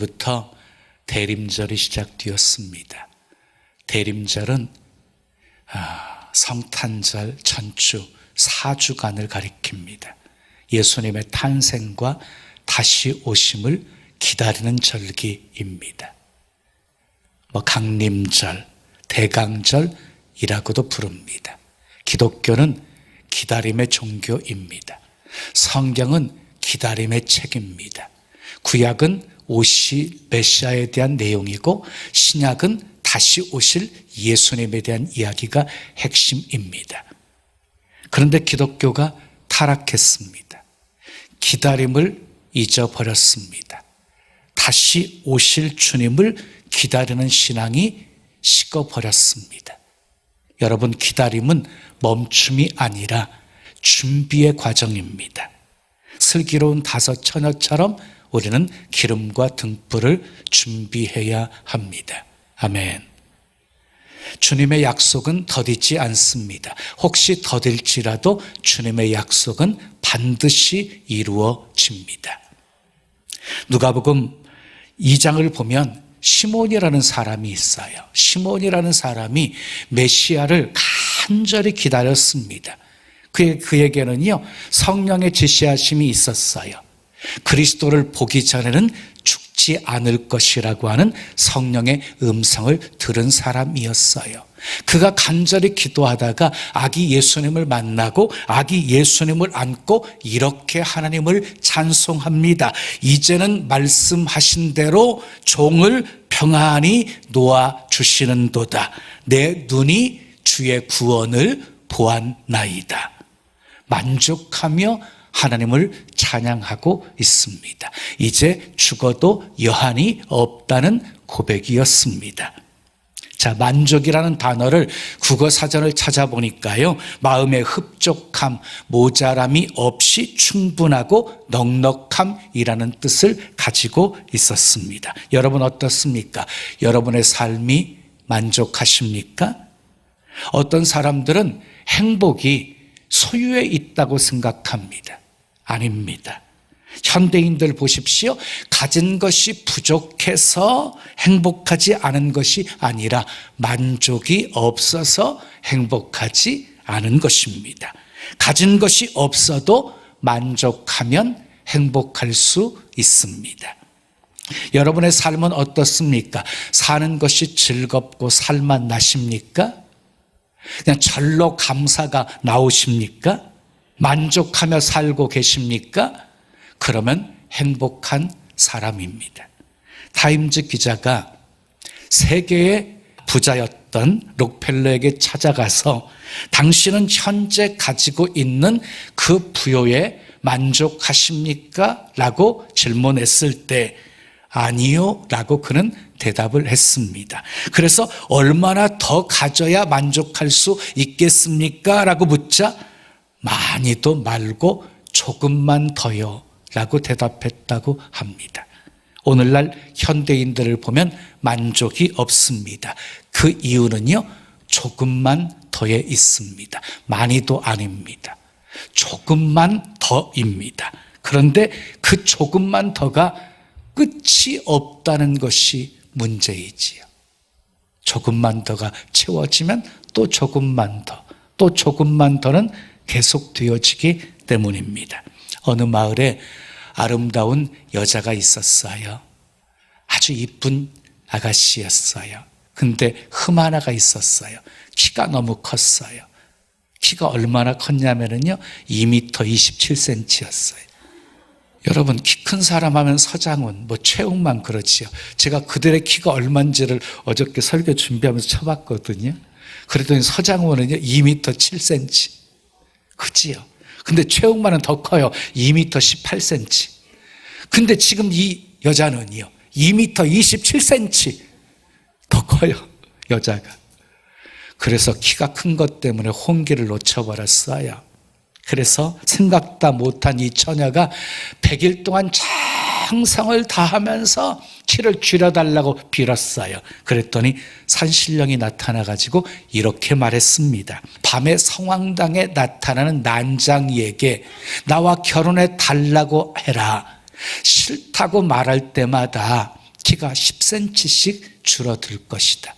오늘부터 대림절이 시작되었습니다. 대림절은 성탄절 전주 4주간을 가리킵니다. 예수님의 탄생과 다시 오심을 기다리는 절기입니다. 강림절, 대강절이라고도 부릅니다. 기독교는 기다림의 종교입니다. 성경은 기다림의 책입니다. 구약은 메시아에 대한 내용이고 신약은 다시 오실 예수님에 대한 이야기가 핵심입니다. 그런데 기독교가 타락했습니다. 기다림을 잊어버렸습니다. 다시 오실 주님을 기다리는 신앙이 식어버렸습니다. 여러분, 기다림은 멈춤이 아니라 준비의 과정입니다. 슬기로운 5 처녀처럼 우리는 기름과 등불을 준비해야 합니다. 아멘. 주님의 약속은 더디지 않습니다. 혹시 더딜지라도 주님의 약속은 반드시 이루어집니다. 누가복음 2장을 보면 시몬이라는 사람이 있어요. 시몬이라는 사람이 메시아를 간절히 기다렸습니다. 그에게는요, 성령의 지시하심이 있었어요. 그리스도를 보기 전에는 죽지 않을 것이라고 하는 성령의 음성을 들은 사람이었어요. 그가 간절히 기도하다가 아기 예수님을 만나고 아기 예수님을 안고 이렇게 하나님을 찬송합니다. 이제는 말씀하신 대로 종을 평안히 놓아주시는도다. 내 눈이 주의 구원을 보았나이다. 만족하며 하나님을 찬양하고 있습니다. 이제 죽어도 여한이 없다는 고백이었습니다. 자, 만족이라는 단어를 국어사전을 찾아보니까요, 마음의 흡족함, 모자람이 없이 충분하고 넉넉함이라는 뜻을 가지고 있었습니다. 여러분 어떻습니까? 여러분의 삶이 만족하십니까? 어떤 사람들은 행복이 소유에 있다고 생각합니다. 아닙니다. 현대인들 보십시오. 가진 것이 부족해서 행복하지 않은 것이 아니라 만족이 없어서 행복하지 않은 것입니다. 가진 것이 없어도 만족하면 행복할 수 있습니다. 여러분의 삶은 어떻습니까? 사는 것이 즐겁고 살맛 나십니까? 그냥 절로 감사가 나오십니까? 만족하며 살고 계십니까? 그러면 행복한 사람입니다. 타임즈 기자가 세계의 부자였던 록펠러에게 찾아가서 당신은 현재 가지고 있는 그 부여에 만족하십니까? 라고 질문했을 때 아니요 라고 그는 대답을 했습니다. 그래서 얼마나 더 가져야 만족할 수 있겠습니까? 라고 묻자 많이도 말고 조금만 더요 라고 대답했다고 합니다. 오늘날 현대인들을 보면 만족이 없습니다. 그 이유는요, 조금만 더에 있습니다. 많이도 아닙니다. 조금만 더입니다. 그런데 그 조금만 더가 끝이 없다는 것이 문제이지요. 조금만 더가 채워지면 또 조금만 더, 또 조금만 더는 계속되어지기 때문입니다. 어느 마을에 아름다운 여자가 있었어요. 아주 이쁜 아가씨였어요. 근데 흠 하나가 있었어요. 키가 너무 컸어요. 키가 얼마나 컸냐면요, 2m 27cm였어요. 여러분, 키 큰 사람 하면 서장훈, 최웅만 그렇지요. 제가 그들의 키가 얼마인지를 어저께 설교 준비하면서 쳐봤거든요. 그랬더니 서장훈은요, 2m 7cm. 그지요? 근데 최웅만은 더 커요. 2m 18cm. 근데 지금 이 여자는요, 2m 27cm 더 커요, 여자가. 그래서 키가 큰 것 때문에 혼기를 놓쳐버렸어요. 그래서 생각다 못한 이 처녀가 100일 동안 장성을 다하면서 키를 줄여달라고 빌었어요. 그랬더니 산신령이 나타나가지고 이렇게 말했습니다. 밤에 성황당에 나타나는 난장이에게 나와 결혼해 달라고 해라. 싫다고 말할 때마다 키가 10cm씩 줄어들 것이다.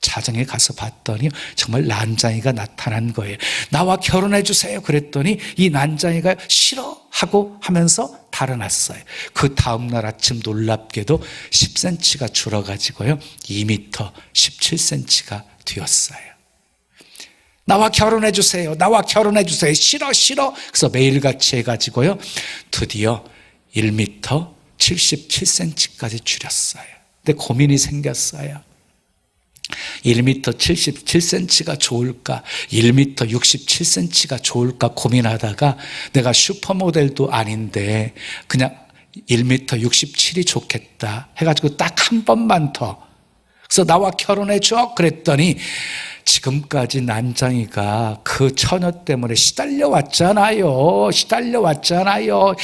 자정에 가서 봤더니 정말 난장이가 나타난 거예요. 나와 결혼해 주세요 그랬더니 이 난장이가 싫어하고 하면서 달아났어요. 그 다음날 아침 놀랍게도 10cm가 줄어가지고요 2m 17cm가 되었어요. 나와 결혼해 주세요. 나와 결혼해 주세요. 싫어. 그래서 매일같이 해가지고요 드디어 1m 77cm까지 줄였어요. 근데 고민이 생겼어요. 1m 77cm가 좋을까 1m 67cm가 좋을까 고민하다가 내가 슈퍼모델도 아닌데 그냥 1m 67이 좋겠다 해가지고 딱 한 번만 더, 그래서 나와 결혼해 줘 그랬더니 지금까지 난장이가 그 처녀 때문에 시달려왔잖아요.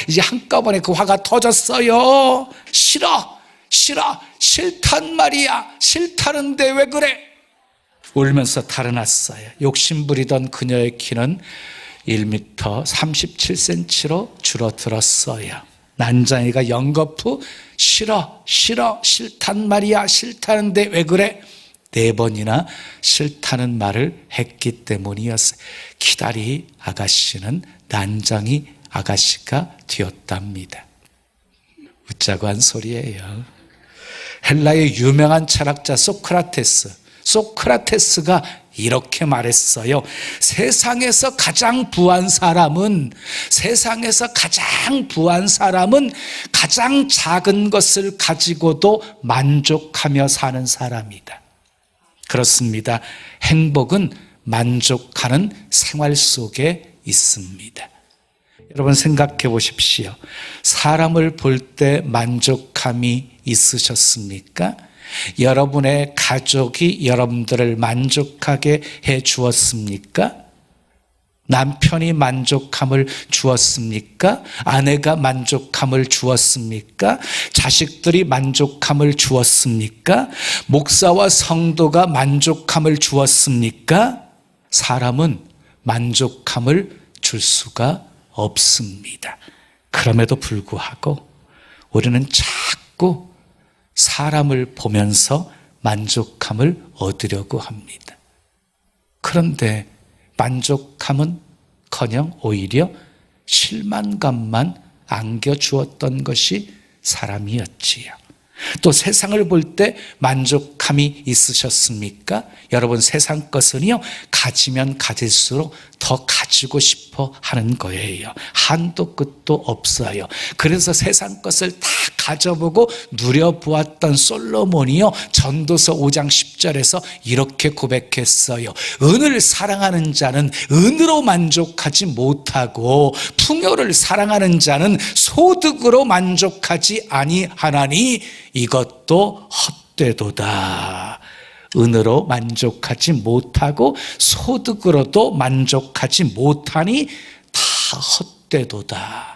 이제 한꺼번에 그 화가 터졌어요. 싫단 말이야. 싫다는데 왜 그래? 울면서 달아났어요. 욕심부리던 그녀의 키는 1m 37cm로 줄어들었어요. 난장이가 연거푸 싫단 말이야. 싫다는데 왜 그래? 4번이나 싫다는 말을 했기 때문이었어요. 기다리 아가씨는 난장이 아가씨가 되었답니다. 웃자고 한 소리예요. 헬라의 유명한 철학자 소크라테스가 이렇게 말했어요. 세상에서 가장 부한 사람은 가장 작은 것을 가지고도 만족하며 사는 사람이다. 그렇습니다. 행복은 만족하는 생활 속에 있습니다. 여러분 생각해 보십시오. 사람을 볼 때 만족함이 있으셨습니까? 여러분의 가족이 여러분들을 만족하게 해 주었습니까? 남편이 만족함을 주었습니까? 아내가 만족함을 주었습니까? 자식들이 만족함을 주었습니까? 목사와 성도가 만족함을 주었습니까? 사람은 만족함을 줄 수가 없습니다. 그럼에도 불구하고 우리는 자꾸 사람을 보면서 만족함을 얻으려고 합니다. 그런데 만족함은커녕 오히려 실망감만 안겨주었던 것이 사람이었지요. 또 세상을 볼 때 만족함이 있으셨습니까? 여러분 세상 것은요 가지면 가질수록 더 가지고 싶어 하는 거예요. 한도 끝도 없어요. 그래서 세상 것을 다 가져보고 누려보았던 솔로몬이요 전도서 5장 10절에서 이렇게 고백했어요. 은을 사랑하는 자는 은으로 만족하지 못하고 풍요를 사랑하는 자는 소득으로 만족하지 아니하나니 이것도 헛되도다. 은으로 만족하지 못하고 소득으로도 만족하지 못하니 다 헛되도다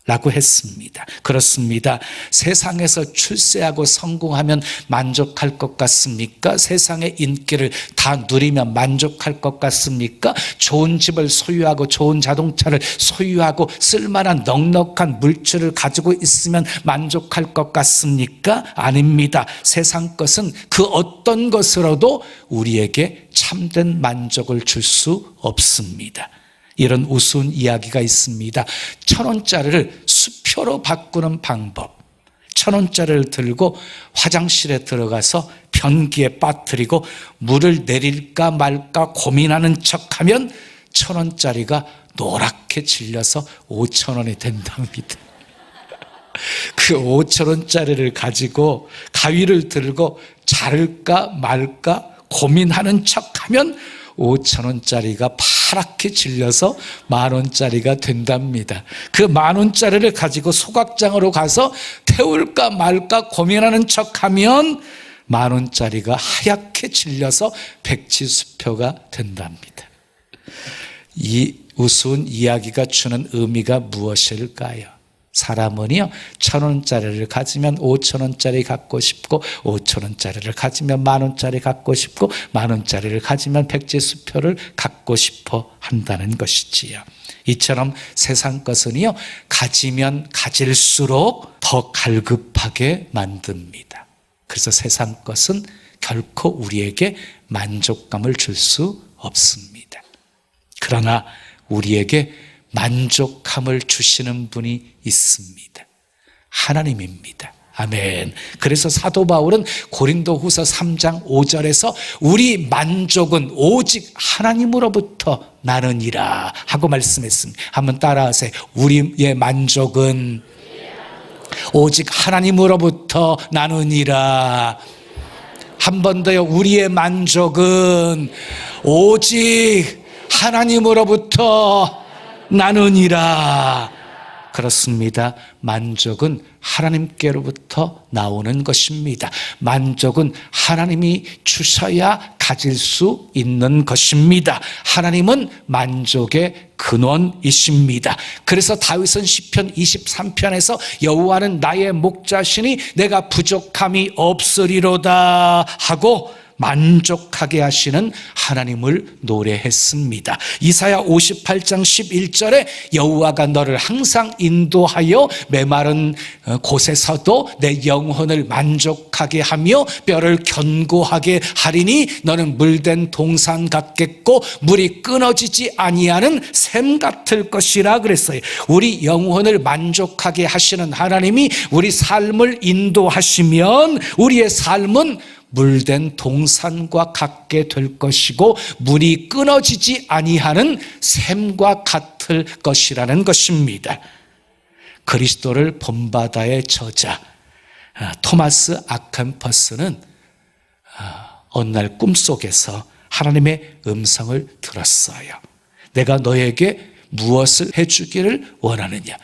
라고 했습니다. 그렇습니다. 세상에서 출세하고 성공하면 만족할 것 같습니까? 세상의 인기를 다 누리면 만족할 것 같습니까? 좋은 집을 소유하고 좋은 자동차를 소유하고 쓸만한 넉넉한 물질을 가지고 있으면 만족할 것 같습니까? 아닙니다. 세상 것은 그 어떤 것으로도 우리에게 참된 만족을 줄 수 없습니다. 이런 우스운 이야기가 있습니다. 1,000원짜리를 수표로 바꾸는 방법. 1,000원짜리를 들고 화장실에 들어가서 변기에 빠뜨리고 물을 내릴까 말까 고민하는 척하면 1,000원짜리가 노랗게 질려서 5,000원이 된답니다. 그 5,000원짜리를 가지고 가위를 들고 자를까 말까 고민하는 척하면 5,000원짜리가 파랗게 질려서 10,000원짜리가 된답니다. 그 10,000원짜리를 가지고 소각장으로 가서 태울까 말까 고민하는 척하면 10,000원짜리가 하얗게 질려서 백지수표가 된답니다. 이 우스운 이야기가 주는 의미가 무엇일까요? 사람은요 1,000원짜리를 가지면 5,000원짜리 갖고 싶고 5,000원짜리를 가지면 10,000원짜리 갖고 싶고 10,000원짜리를 가지면 백지수표를 갖고 싶어 한다는 것이지요. 이처럼 세상 것은요 가지면 가질수록 더 갈급하게 만듭니다. 그래서 세상 것은 결코 우리에게 만족감을 줄 수 없습니다. 그러나 우리에게 만족함을 주시는 분이 있습니다. 하나님입니다. 아멘. 그래서 사도 바울은 고린도후서 3장 5절에서 우리 만족은 오직 하나님으로부터 나느니라 하고 말씀했습니다. 한번 따라하세요. 우리의 만족은 오직 하나님으로부터 나느니라. 한 번 더요. 우리의 만족은 오직 하나님으로부터 나느니라. 그렇습니다. 만족은 하나님께로부터 나오는 것입니다. 만족은 하나님이 주셔야 가질 수 있는 것입니다. 하나님은 만족의 근원이십니다. 그래서 다윗은 시편 23편에서 여호와는 나의 목자시니 내가 부족함이 없으리로다 하고 만족하게 하시는 하나님을 노래했습니다. 이사야 58장 11절에 여호와가 너를 항상 인도하여 메마른 곳에서도 내 영혼을 만족하게 하며 뼈를 견고하게 하리니 너는 물된 동산 같겠고 물이 끊어지지 아니하는 샘 같을 것이라 그랬어요. 우리 영혼을 만족하게 하시는 하나님이 우리 삶을 인도하시면 우리의 삶은 물된 동산과 같게 될 것이고 물이 끊어지지 아니하는 샘과 같을 것이라는 것입니다. 그리스도를 본받아의 저자 토마스 아켐퍼스는 어느 날 꿈속에서 하나님의 음성을 들었어요. 내가 너에게 무엇을 해주기를 원하느냐.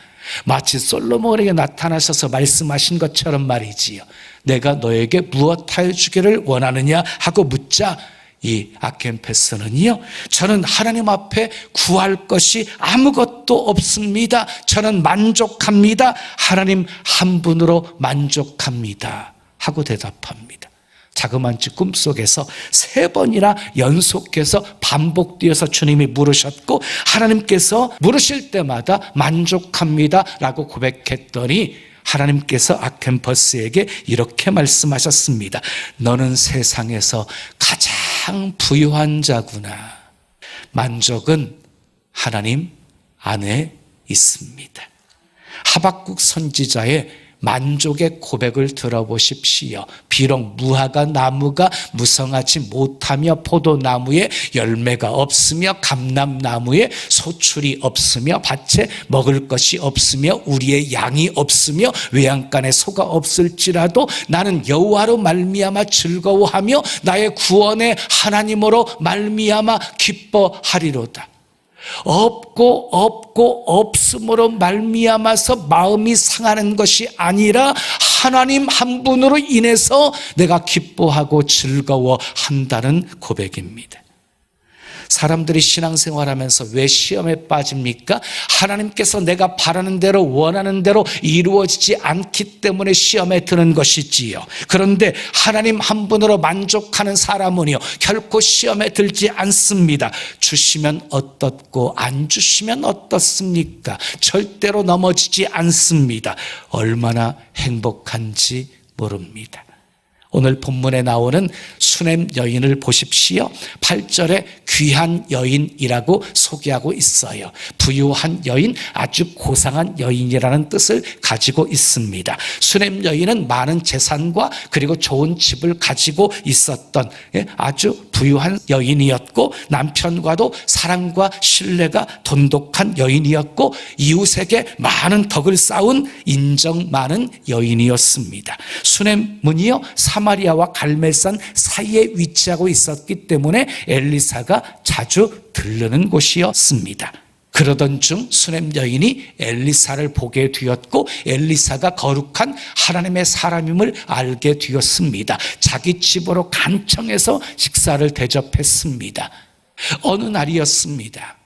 마치 솔로몬에게 나타나셔서 말씀하신 것처럼 말이지요. 내가 너에게 무엇 해주기를 원하느냐 하고 묻자 이 아켐퍼스는요, 저는 하나님 앞에 구할 것이 아무것도 없습니다. 저는 만족합니다. 하나님 한 분으로 만족합니다 하고 대답합니다. 자그마치 꿈속에서 3번이나 연속해서 반복되어서 주님이 물으셨고 하나님께서 물으실 때마다 만족합니다 라고 고백했더니 하나님께서 아켐퍼스에게 이렇게 말씀하셨습니다. 너는 세상에서 가장 부유한 자구나. 만족은 하나님 안에 있습니다. 하박국 선지자의 만족의 고백을 들어보십시오. 비록 무화과 나무가 무성하지 못하며 포도나무에 열매가 없으며 감람나무에 소출이 없으며 밭에 먹을 것이 없으며 우리의 양이 없으며 외양간에 소가 없을지라도 나는 여호와로 말미암아 즐거워하며 나의 구원의 하나님으로 말미암아 기뻐하리로다. 없고 없음으로 말미암아서 마음이 상하는 것이 아니라 하나님 한 분으로 인해서 내가 기뻐하고 즐거워한다는 고백입니다. 사람들이 신앙생활하면서 왜 시험에 빠집니까? 하나님께서 내가 바라는 대로 원하는 대로 이루어지지 않기 때문에 시험에 드는 것이지요. 그런데 하나님 한 분으로 만족하는 사람은요 결코 시험에 들지 않습니다. 주시면 어떻고 안 주시면 어떻습니까? 절대로 넘어지지 않습니다. 얼마나 행복한지 모릅니다. 오늘 본문에 나오는 수넴 여인을 보십시오. 8절에 귀한 여인이라고 소개하고 있어요. 부유한 여인, 아주 고상한 여인이라는 뜻을 가지고 있습니다. 수넴 여인은 많은 재산과 그리고 좋은 집을 가지고 있었던 아주 부유한 여인이었고 남편과도 사랑과 신뢰가 돈독한 여인이었고 이웃에게 많은 덕을 쌓은 인정 많은 여인이었습니다. 수넴문이요 사마리아와 갈멜산 사이에 위치하고 있었기 때문에 엘리사가 자주 들르는 곳이었습니다. 그러던 중 수넴 여인이 엘리사를 보게 되었고 엘리사가 거룩한 하나님의 사람임을 알게 되었습니다. 자기 집으로 간청해서 식사를 대접했습니다. 어느 날이었습니다.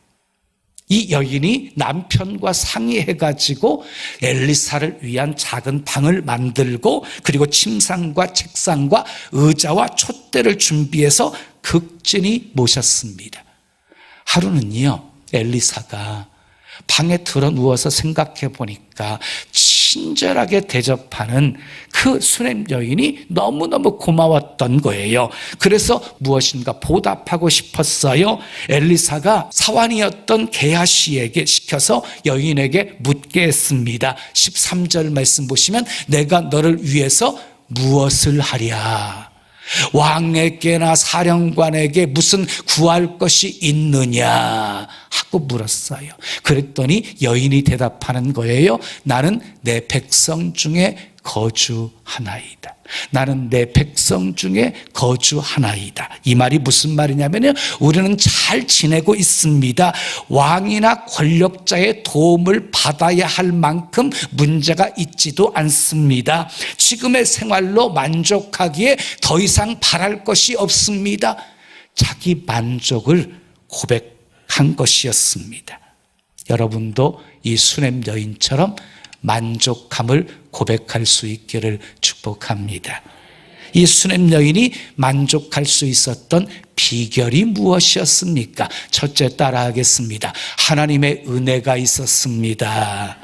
이 여인이 남편과 상의해가지고 엘리사를 위한 작은 방을 만들고 그리고 침상과 책상과 의자와 촛대를 준비해서 극진히 모셨습니다. 하루는요 엘리사가 방에 들어 누워서 생각해 보니까 친절하게 대접하는 그 수냄 여인이 너무너무 고마웠던 거예요. 그래서 무엇인가 보답하고 싶었어요. 엘리사가 사환이었던 게하시에게 시켜서 여인에게 묻게 했습니다. 13절 말씀 보시면 내가 너를 위해서 무엇을 하랴? 왕에게나 사령관에게 무슨 구할 것이 있느냐 하고 물었어요. 그랬더니 여인이 대답하는 거예요. 나는 내 백성 중에 거주하나이다. 나는 내 백성 중에 거주하나이다. 이 말이 무슨 말이냐면요, 우리는 잘 지내고 있습니다. 왕이나 권력자의 도움을 받아야 할 만큼 문제가 있지도 않습니다. 지금의 생활로 만족하기에 더 이상 바랄 것이 없습니다. 자기 만족을 고백한 것이었습니다. 여러분도 이 수냄 여인처럼 만족함을 고백할 수 있기를 축복합니다. 이 수냄 여인이 만족할 수 있었던 비결이 무엇이었습니까? 첫째, 따라하겠습니다. 하나님의 은혜가 있었습니다.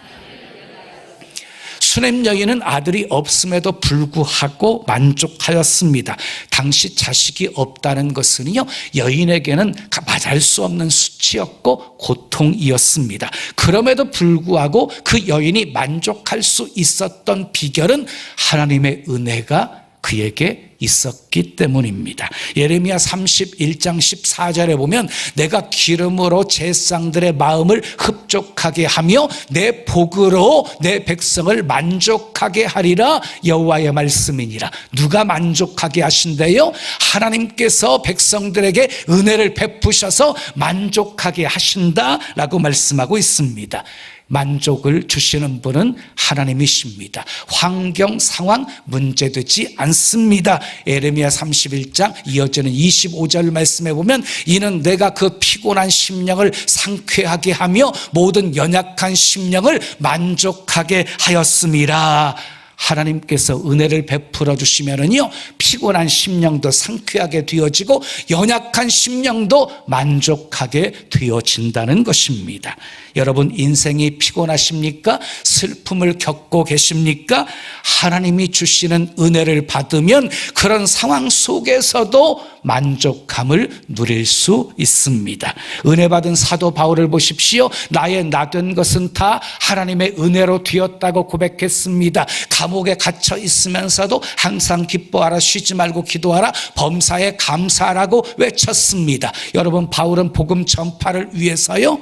수냄 여인은 아들이 없음에도 불구하고 만족하였습니다. 당시 자식이 없다는 것은요, 여인에게는 맞을 수 없는 수치였고 고통이었습니다. 그럼에도 불구하고 그 여인이 만족할 수 있었던 비결은 하나님의 은혜가 그에게 있었기 때문입니다. 예레미야 31장 14절에 보면 내가 기름으로 제사장들의 마음을 흡족하게 하며 내 복으로 내 백성을 만족하게 하리라 여호와의 말씀이니라. 누가 만족하게 하신대요? 하나님께서 백성들에게 은혜를 베푸셔서 만족하게 하신다라고 말씀하고 있습니다. 만족을 주시는 분은 하나님이십니다. 환경, 상황 문제되지 않습니다. 예레미야 31장 이어지는 25절 말씀에 보면 이는 내가 그 피곤한 심령을 상쾌하게 하며 모든 연약한 심령을 만족하게 하였음이라. 하나님께서 은혜를 베풀어 주시면은요, 피곤한 심령도 상쾌하게 되어지고 연약한 심령도 만족하게 되어진다는 것입니다. 여러분, 인생이 피곤하십니까? 슬픔을 겪고 계십니까? 하나님이 주시는 은혜를 받으면 그런 상황 속에서도 만족함을 누릴 수 있습니다. 은혜 받은 사도 바울을 보십시오. 나의 나된 것은 다 하나님의 은혜로 되었다고 고백했습니다. 감옥에 갇혀 있으면서도 항상 기뻐하라, 쉬지 말고 기도하라, 범사에 감사하라고 외쳤습니다. 여러분, 바울은 복음 전파를 위해서요,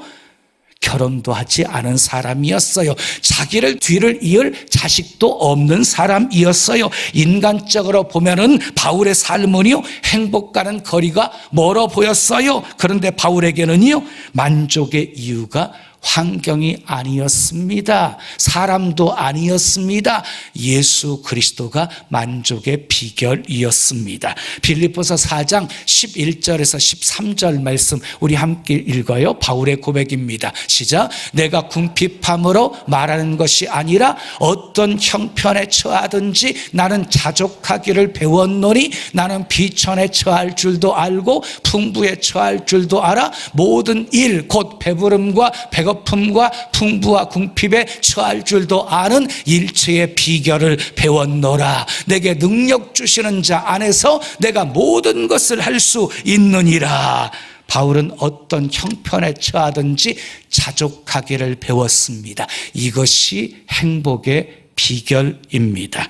결혼도 하지 않은 사람이었어요. 자기를 뒤를 이을 자식도 없는 사람이었어요. 인간적으로 보면은 바울의 삶은요, 행복과는 거리가 멀어 보였어요. 그런데 바울에게는요, 만족의 이유가 환경이 아니었습니다. 사람도 아니었습니다. 예수 그리스도가 만족의 비결이었습니다. 빌립보서 4장 11절에서 13절 말씀 우리 함께 읽어요. 바울의 고백입니다. 시작. 내가 궁핍함으로 말하는 것이 아니라 어떤 형편에 처하든지 나는 자족하기를 배웠노니 나는 비천에 처할 줄도 알고 풍부에 처할 줄도 알아. 모든 일 곧 배부름과 배고픔과 풍부와 궁핍에 처할 줄도 아는 일체의 비결을 배웠노라. 내게 능력 주시는 자 안에서 내가 모든 것을 할 수 있느니라. 바울은 어떤 형편에 처하든지 자족하기를 배웠습니다. 이것이 행복의 비결입니다.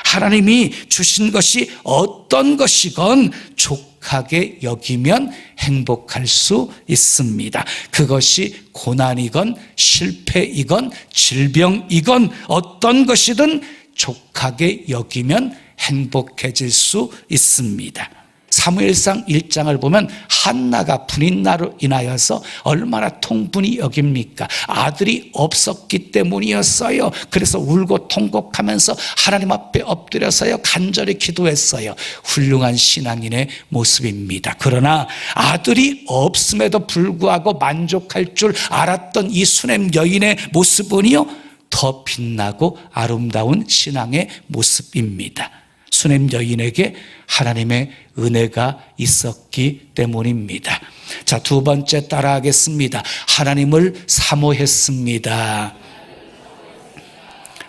하나님이 주신 것이 어떤 것이건 족하게 여기면 행복할 수 있습니다. 그것이 고난이건 실패이건 질병이건 어떤 것이든 족하게 여기면 행복해질 수 있습니다. 사무엘상 1장을 보면 한나가 분인나로 인하여서 얼마나 통분이 여깁니까? 아들이 없었기 때문이었어요. 그래서 울고 통곡하면서 하나님 앞에 엎드려서요, 간절히 기도했어요. 훌륭한 신앙인의 모습입니다. 그러나 아들이 없음에도 불구하고 만족할 줄 알았던 이 수냄 여인의 모습은요, 더 빛나고 아름다운 신앙의 모습입니다. 수냄 여인에게 하나님의 은혜가 있었기 때문입니다. 자, 두 번째 따라하겠습니다. 하나님을 사모했습니다.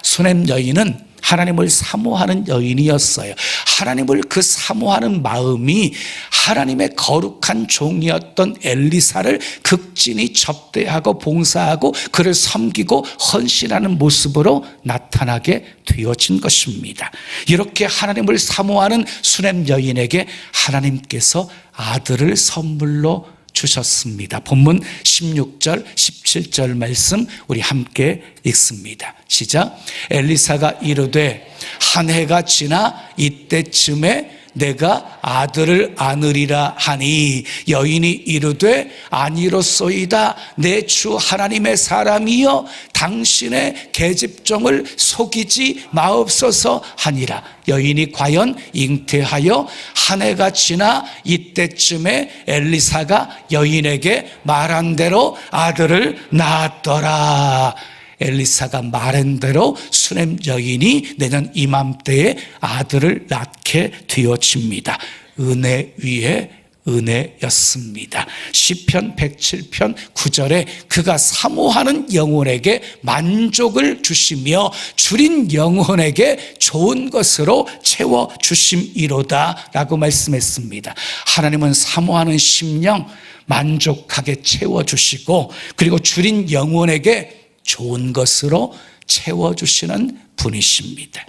수넴 여인은 하나님을 사모하는 여인이었어요. 하나님을 그 사모하는 마음이 하나님의 거룩한 종이었던 엘리사를 극진히 접대하고 봉사하고 그를 섬기고 헌신하는 모습으로 나타나게 되어진 것입니다. 이렇게 하나님을 사모하는 수넴 여인에게 하나님께서 아들을 선물로 주셨습니다. 본문 16절, 17절 말씀 우리 함께 읽습니다. 시작. 엘리사가 이르되 한 해가 지나 이때쯤에 내가 아들을 안으리라 하니 여인이 이르되 아니로소이다. 내 주 하나님의 사람이여 당신의 계집종을 속이지 마옵소서 하니라. 여인이 과연 잉태하여 한 해가 지나 이때쯤에 엘리사가 여인에게 말한 대로 아들을 낳았더라. 엘리사가 말한 대로 수넴 여인이 내년 이맘때에 아들을 낳게 되어집니다. 은혜 위에 은혜였습니다. 시편 107편 9절에 그가 사모하는 영혼에게 만족을 주시며 줄인 영혼에게 좋은 것으로 채워주심이로다 라고 말씀했습니다. 하나님은 사모하는 심령 만족하게 채워주시고 그리고 줄인 영혼에게 좋은 것으로 채워주시는 분이십니다.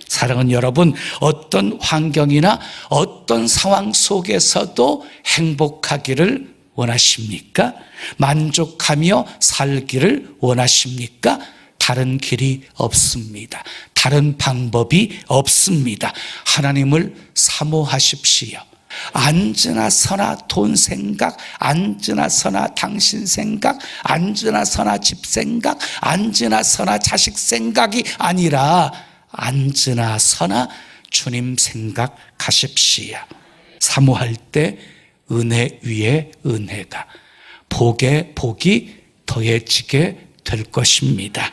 사랑하는 여러분, 어떤 환경이나 어떤 상황 속에서도 행복하기를 원하십니까? 만족하며 살기를 원하십니까? 다른 길이 없습니다. 다른 방법이 없습니다. 하나님을 사모하십시오. 앉으나 서나 돈 생각, 앉으나 서나 당신 생각, 앉으나 서나 집 생각, 앉으나 서나 자식 생각이 아니라 앉으나 서나 주님 생각하십시오. 사모할 때 은혜 위에 은혜가, 복에 복이 더해지게 될 것입니다.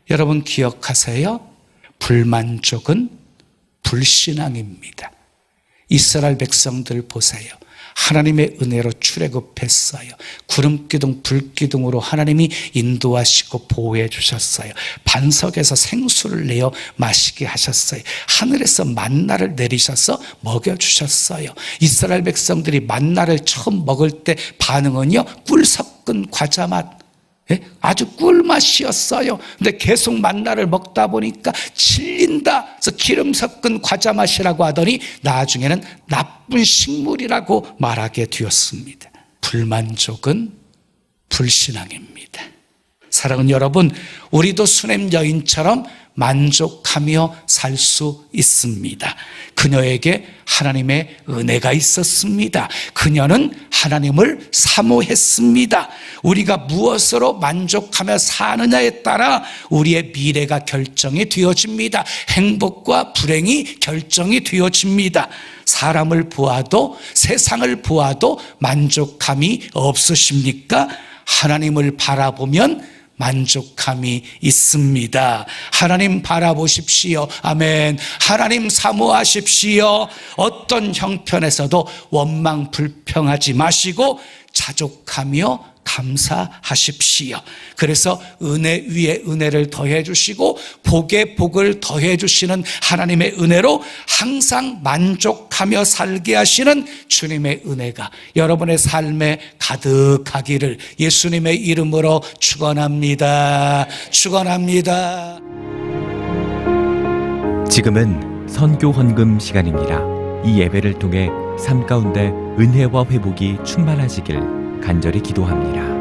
여러분 기억하세요. 불만족은 불신앙입니다. 이스라엘 백성들 보세요. 하나님의 은혜로 출애굽했어요. 구름기둥 불기둥으로 하나님이 인도하시고 보호해 주셨어요. 반석에서 생수를 내어 마시게 하셨어요. 하늘에서 만나를 내리셔서 먹여주셨어요. 이스라엘 백성들이 만나를 처음 먹을 때 반응은요, 꿀 섞은 과자 맛, 아주 꿀맛이었어요. 근데 계속 만나를 먹다 보니까 질린다. 그래서 기름 섞은 과자 맛이라고 하더니 나중에는 나쁜 식물이라고 말하게 되었습니다. 불만족은 불신앙입니다. 사랑하는 여러분, 우리도 수넴 여인처럼 만족하며 살 수 있습니다. 그녀에게 하나님의 은혜가 있었습니다. 그녀는 하나님을 사모했습니다. 우리가 무엇으로 만족하며 사느냐에 따라 우리의 미래가 결정이 되어집니다. 행복과 불행이 결정이 되어집니다. 사람을 보아도 세상을 보아도 만족함이 없으십니까? 하나님을 바라보면 만족함이 있습니다. 하나님 바라보십시오. 아멘. 하나님 사모하십시오. 어떤 형편에서도 원망 불평하지 마시고 자족하며 감사하십시오. 그래서 은혜 위에 은혜를 더해 주시고 복에 복을 더해 주시는 하나님의 은혜로 항상 만족하며 살게 하시는 주님의 은혜가 여러분의 삶에 가득하기를 예수님의 이름으로 축원합니다. 축원합니다. 지금은 선교 헌금 시간입니다. 이 예배를 통해 삶 가운데 은혜와 회복이 충만하시길 간절히 기도합니다.